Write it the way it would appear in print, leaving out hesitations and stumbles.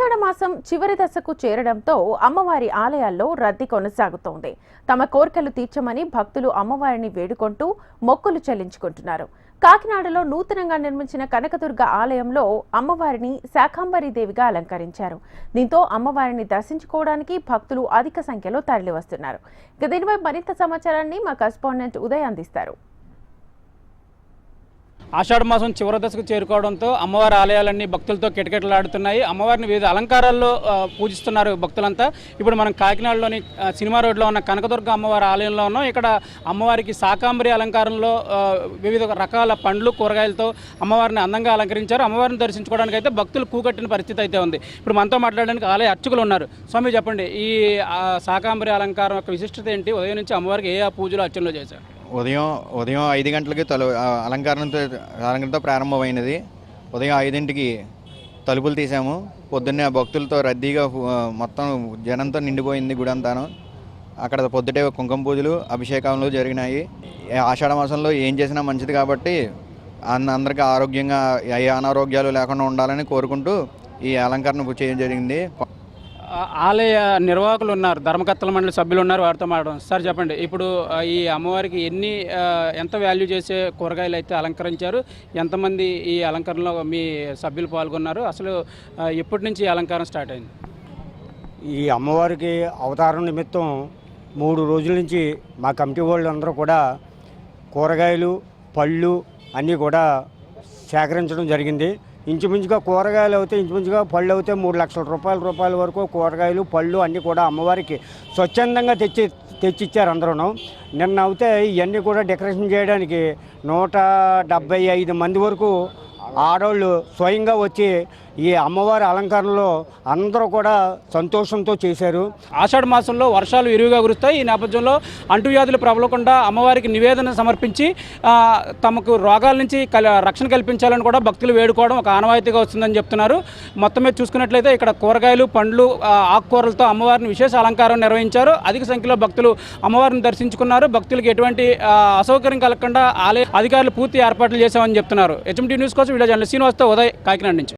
ఆషాఢ మాసం చివరి దశకు చేరడంతో అమ్మవారి ఆలయాల్లో రద్దీ కొనసాగుతోంది. తమ కోర్కెలు తీర్చమని భక్తులు అమ్మవారిని వేడుకుంటూ మొక్కులు చెల్లించుకుంటున్నారు. కాకినాడలో నూతనంగా నిర్మించిన కనకదుర్గ ఆలయంలో అమ్మవారిని శాకంబరీదేవిగా అలంకరించారు. దీంతో అమ్మవారిని దర్శించుకోవడానికి భక్తులు అధిక సంఖ్యలో తరలివస్తున్నారు. ఇక దీనిపై మరింత సమాచారాన్ని మా కరెస్పాండెంట్ ఉదయ్ అందిస్తారు. ఆషాఢ మాసం చివరి దశకు చేరుకోవడంతో అమ్మవారి ఆలయాలన్నీ భక్తులతో కిటకిటలాడుతున్నాయి. అమ్మవారిని వివిధ అలంకారాల్లో పూజిస్తున్నారు భక్తులంతా. ఇప్పుడు మనం కాకినాడలోని సినిమా రోడ్లో ఉన్న కనకదుర్గ అమ్మవారి ఆలయంలో ఉన్నాం. ఇక్కడ అమ్మవారికి శాకంబరి అలంకారంలో వివిధ రకాల పండ్లు కూరగాయలతో అమ్మవారిని అందంగా అలంకరించారు. అమ్మవారిని దర్శించుకోవడానికి అయితే భక్తులు కూకట్టిన పరిస్థితి అయితే ఉంది. ఇప్పుడు మనతో మాట్లాడడానికి ఆలయ అర్చకులు ఉన్నారు. స్వామి చెప్పండి, ఈ శాకంబరి అలంకారం యొక్క విశిష్టత ఏంటి? ఉదయం నుంచి అమ్మవారికి ఏ పూజలు అర్చనలు చేశారు? ఉదయం 5 గంటలకి అలంకరణతో ప్రారంభమైనది. ఉదయం 5ంటికి తలుపులు తీసాము. పొద్దున్నే భక్తులతో రద్దీగా మొత్తం జనంతో నిండిపోయింది గుడి అంతాను. అక్కడ పొద్దుటే కుంకుమ పూజలు, అభిషేకాలు జరిగినాయి. ఆషాఢ మాసంలో ఏం చేసినా మంచిది కాబట్టి అందరికీ ఆరోగ్యంగా ఏ అనారోగ్యాలు లేకుండా ఉండాలని కోరుకుంటూ ఈ అలంకరణ చేయడం జరిగింది. ఆలయ నిర్వాహకులు ఉన్నారు, ధర్మకర్తల మండలి సభ్యులు ఉన్నారు, వారితో మాట్లాడడం. సార్ చెప్పండి, ఇప్పుడు ఈ అమ్మవారికి ఎంత వాల్యూ చేసే కూరగాయలు అయితే అలంకరించారు? ఎంతమంది ఈ అలంకరణలో మీ సభ్యులు పాల్గొన్నారు? అసలు ఎప్పటి నుంచి ఈ అలంకారం స్టార్ట్ అయింది? ఈ అమ్మవారికి అవతారం నిమిత్తం 3 రోజుల నుంచి మా కమిటీ వాళ్ళు అందరూ కూడా కూరగాయలు, పళ్ళు అన్నీ కూడా సేకరించడం జరిగింది. ఇంచుమించుగా కూరగాయలు అయితే ఇంచుమించుగా పళ్ళు అయితే 3 లక్షల రూపాయల వరకు కూరగాయలు, పళ్ళు అన్నీ కూడా అమ్మవారికి స్వచ్ఛందంగా తెచ్చిచ్చారు అందరూ. నిన్న అయితే ఇవన్నీ కూడా డెకరేషన్ చేయడానికి 175 మంది వరకు ఆడవాళ్ళు స్వయంగా వచ్చి ఈ అమ్మవారి అలంకరణలో అందరూ కూడా సంతోషంతో చేశారు. ఆషాఢ మాసంలో వర్షాలు విరివిగా కురుస్తాయి. ఈ నేపథ్యంలో అంటువ్యాధులు ప్రబలకుండా అమ్మవారికి నివేదన సమర్పించి తమకు రోగాల నుంచి రక్షణ కల్పించాలని కూడా భక్తులు వేడుకోవడం ఒక ఆనవాయితీగా వస్తుందని చెప్తున్నారు. మొత్తం మీద చూసుకున్నట్లయితే ఇక్కడ కూరగాయలు, పండ్లు, ఆకుకూరలతో అమ్మవారిని విశేష అలంకారం నిర్వహించారు. అధిక సంఖ్యలో భక్తులు అమ్మవారిని దర్శించుకున్నారు. భక్తులకు ఎటువంటి అసౌకర్యం కలగకుండా ఆలయ అధికారులు పూర్తి ఏర్పాట్లు చేశామని చెప్తున్నారు. HMT న్యూస్ కోసం వీడియో జర్నలిస్ట్ శ్రీనివాస్తో ఉదయ్, కాకినాడ నుంచి.